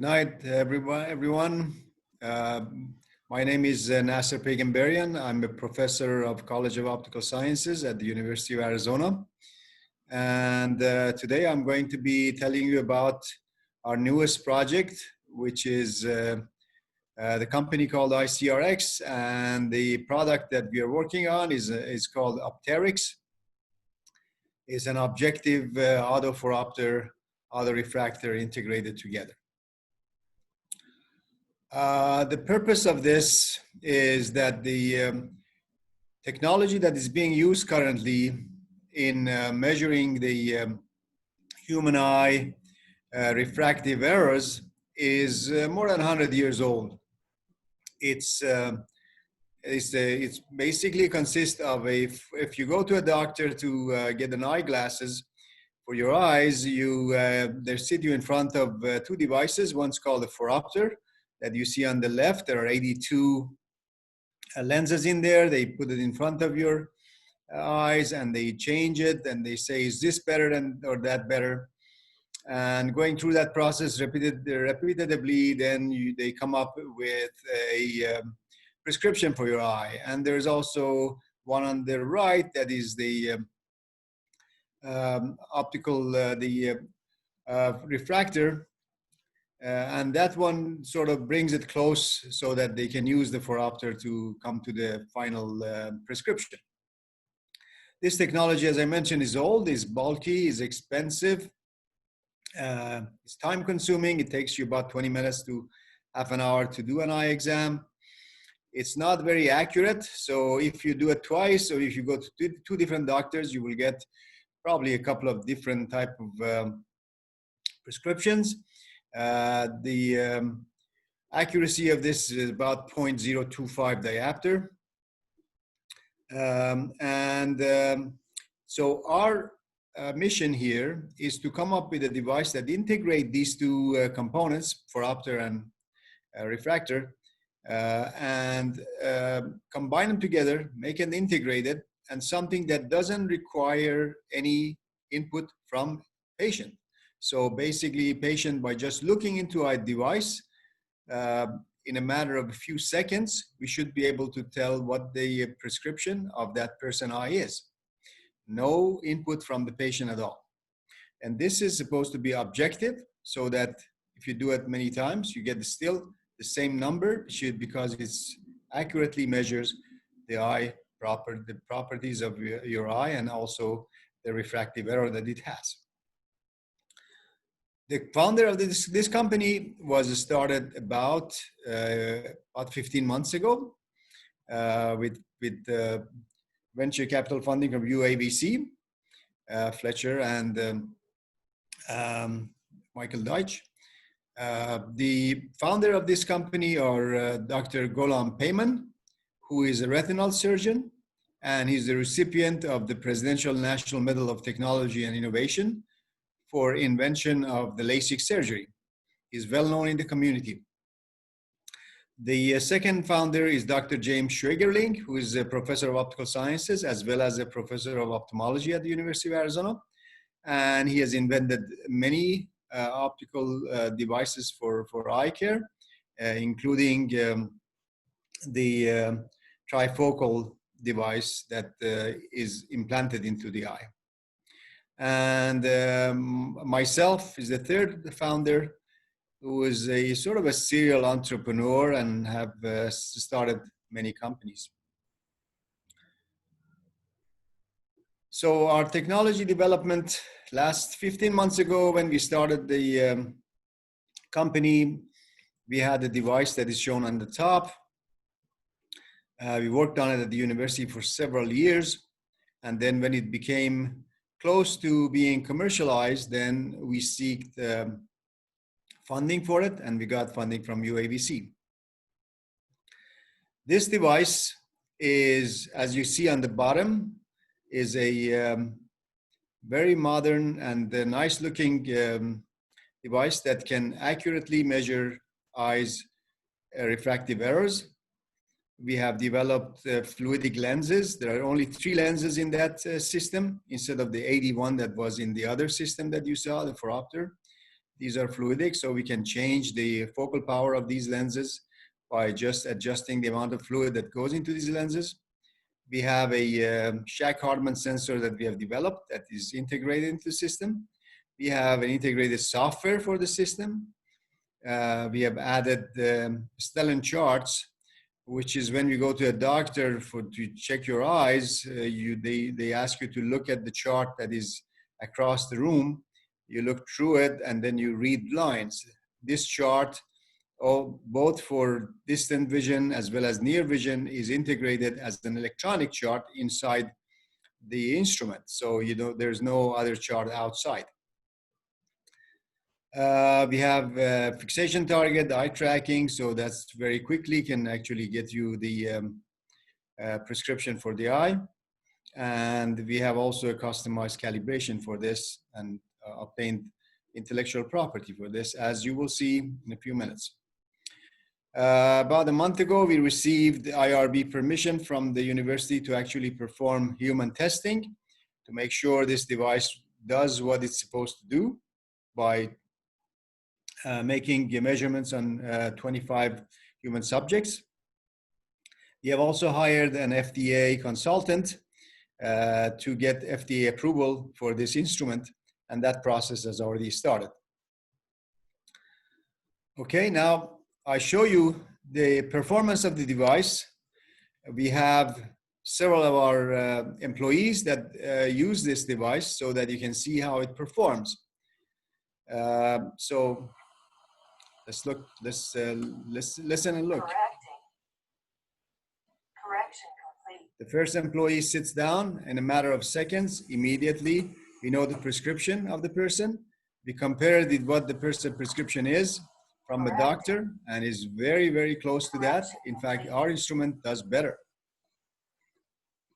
Good night, everyone. Uh, my name is Nasser Peyghambarian. I'm a professor of College of Optical Sciences at the University of Arizona. And today I'm going to be telling you about our newest project, which is the company called iCRx. And the product that we are working on is called iCRx. It's an objective autophoropter, autorefractor integrated together. The purpose of this is that the technology that is being used currently in measuring the human eye refractive errors is more than 100 years old. It's basically consists of if you go to a doctor to get an eyeglasses for your eyes, they sit you in front of two devices. One's called a phoropter that you see on the left. There are 82 lenses in there. They put it in front of your eyes and they change it and they say, is this better or that better? And going through that process repetitively, then they come up with a prescription for your eye. And there's also one on the right that is the optical, refractor. And that one sort of brings it close so that they can use the phoropter to come to the final prescription. This technology, as I mentioned, is old, is bulky, is expensive, it's time consuming. It takes you about 20 minutes to half an hour to do an eye exam. It's not very accurate. So if you do it twice or if you go to two different doctors, you will get probably a couple of different type of prescriptions. The accuracy of this is about 0.025 diopter. So our mission here is to come up with a device that integrate these two components, phoropter and refractor, and combine them together, make it integrated, and something that doesn't require any input from patient. So basically, patient, by just looking into a device, in a matter of a few seconds, we should be able to tell what the prescription of that person's eye is. No input from the patient at all. And this is supposed to be objective, so that if you do it many times, you get still the same number, because it accurately measures the properties of your eye and also the refractive error that it has. The founder of this company was started about 15 months ago with venture capital funding from UAVC, Fletcher and Michael Deitch. The founder of this company are Dr. Gholam Peyman, who is a retinal surgeon, and he's the recipient of the Presidential National Medal of Technology and Innovation for invention of the LASIK surgery. He's well known in the community. The second founder is Dr. James Schwegerling, who is a professor of optical sciences as well as a professor of ophthalmology at the University of Arizona. And he has invented many optical devices for eye care, including the trifocal device that is implanted into the eye. And myself is the third founder, who is a sort of a serial entrepreneur and have started many companies. So our technology development, last 15 months ago when we started the company, we had a device that is shown on the top. We worked on it at the university for several years. And then when it became close to being commercialized, then we sought funding for it, and we got funding from UAVC. This device is, as you see on the bottom, is a very modern and nice looking device that can accurately measure eyes' refractive errors. We have developed fluidic lenses. There are only 3 lenses in that system instead of the 81 that was in the other system that you saw, the phoropter. These are fluidic, so we can change the focal power of these lenses by just adjusting the amount of fluid that goes into these lenses. We have a Shack-Hartman sensor that we have developed that is integrated into the system. We have an integrated software for the system. We have added Stellan charts, which is when you go to a doctor to check your eyes, they ask you to look at the chart that is across the room. You look through it and then you read lines. This chart, both for distant vision as well as near vision, is integrated as an electronic chart inside the instrument. So there's no other chart outside. We have fixation target, eye tracking, so that's very quickly can actually get you the prescription for the eye. And we have also a customized calibration for this and obtained intellectual property for this, as you will see in a few minutes. About a month ago, we received IRB permission from the university to actually perform human testing to make sure this device does what it's supposed to do by making measurements on 25 human subjects. We have also hired an FDA consultant to get FDA approval for this instrument, and that process has already started. Okay, now I show you the performance of the device. We have several of our employees that use this device so that you can see how it performs. So let's look. Let's listen and look. Correction complete. The first employee sits down in a matter of seconds. Immediately, we know the prescription of the person. We compare it with what the person's prescription is from a doctor, and is very, very close to that. In fact, our instrument does better.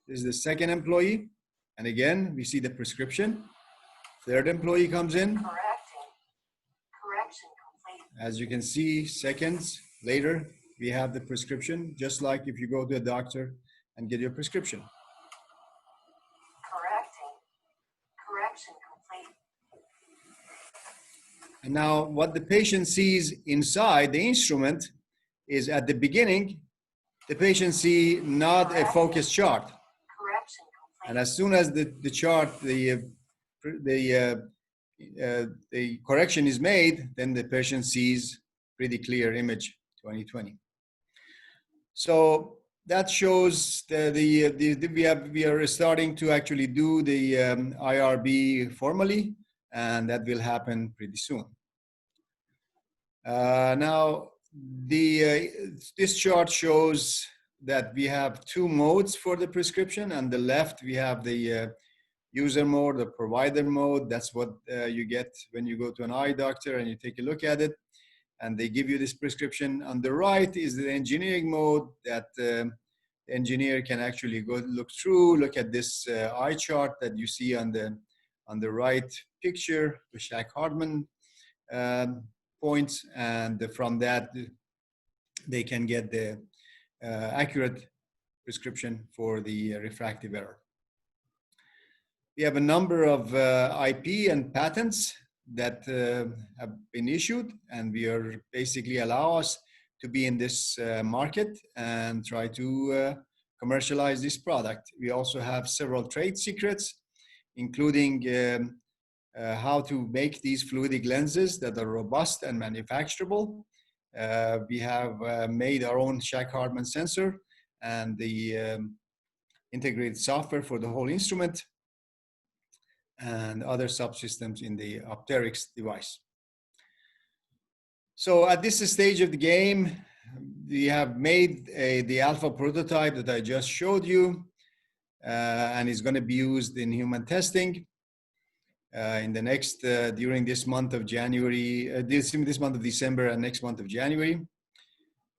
This is the second employee, and again, we see the prescription. Third employee comes in. Correction complete. As you can see, seconds later, we have the prescription, just like if you go to a doctor and get your prescription. Correction complete. And now what the patient sees inside the instrument is at the beginning, the patient sees not a focus chart. Correction complete. And as soon as the chart, the correction is made, then the patient sees pretty clear image 20/20. So that shows we are starting to actually do the IRB formally, and that will happen pretty soon. Now, this chart shows that we have two modes for the prescription. On the left, we have the user mode, the provider mode. That's what you get when you go to an eye doctor and you take a look at it, and they give you this prescription. On the right is the engineering mode that the engineer can actually go look through, look at this eye chart that you see on the right picture, the Shack-Hartman points, and from that they can get the accurate prescription for the refractive error. We have a number of IP and patents that have been issued, and we are basically allow us to be in this market and try to commercialize this product. We also have several trade secrets, including how to make these fluidic lenses that are robust and manufacturable. We have made our own Shack-Hartman sensor and the integrated software for the whole instrument, and other subsystems in the Opterix device. So at this stage of the game, we have made the alpha prototype that I just showed you, and is going to be used in human testing in the next during this month of January, this month of December and next month of January.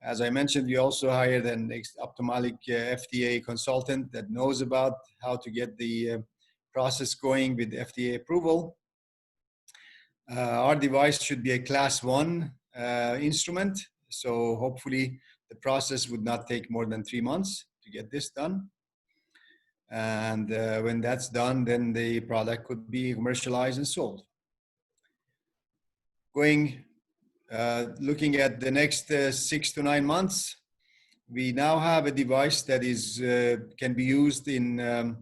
As I mentioned, we also hired an ophthalmic FDA consultant that knows about how to get the process going with FDA approval. Our device should be a class 1 instrument, so hopefully the process would not take more than 3 months to get this done. And when that's done, then the product could be commercialized and sold. looking at the next 6 to 9 months, we now have a device that can be used in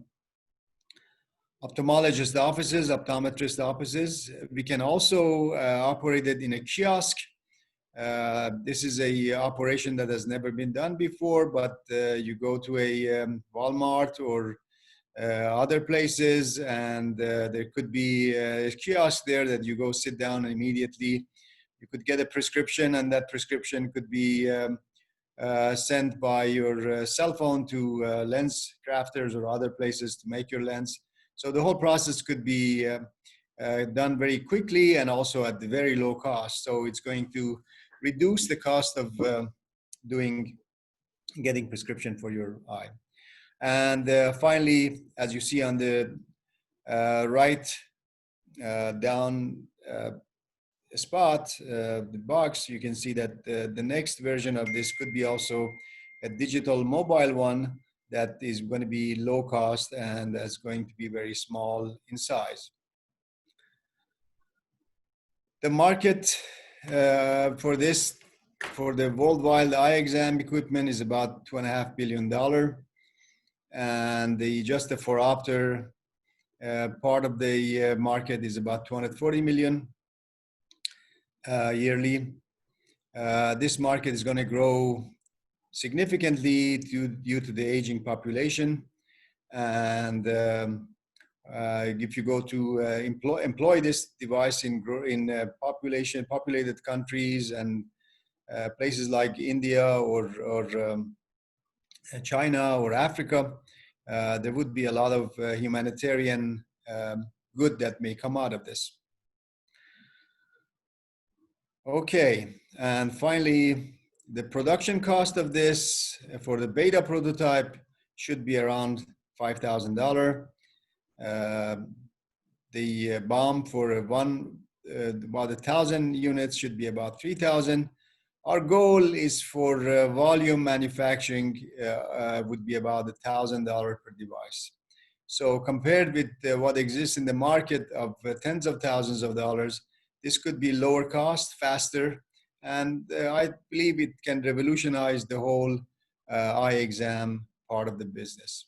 ophthalmologist offices, optometrist offices. We can also operate it in a kiosk. This is a operation that has never been done before, but you go to a Walmart or other places, and there could be a kiosk there that you go sit down immediately. You could get a prescription, and that prescription could be sent by your cell phone to lens crafters or other places to make your lens. So the whole process could be done very quickly and also at the very low cost. So it's going to reduce the cost of getting prescription for your eye. And finally, as you see on the right down spot, the box, you can see that the next version of this could be also a digital mobile one that is going to be low cost and that's going to be very small in size. The market for the worldwide eye exam equipment is about $2.5 billion. And just the phoropter part of the market is about 240 million yearly. This market is going to grow significantly due to the aging population. And if you go to employ this device in populated countries and places like India or China or Africa, there would be a lot of humanitarian good that may come out of this. Okay, and finally, the production cost of this for the beta prototype should be around $5,000. The BOM for about 1,000 units should be about 3,000. Our goal is for volume manufacturing would be about $1,000 per device. So compared with what exists in the market of tens of thousands of dollars, this could be lower cost, faster, and I believe it can revolutionize the whole eye exam part of the business.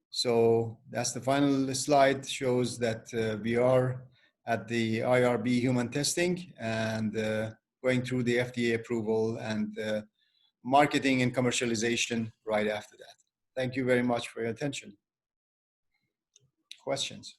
So that's the final slide, shows that we are at the IRB human testing and going through the FDA approval and marketing and commercialization right after that. Thank you very much for your attention. Questions?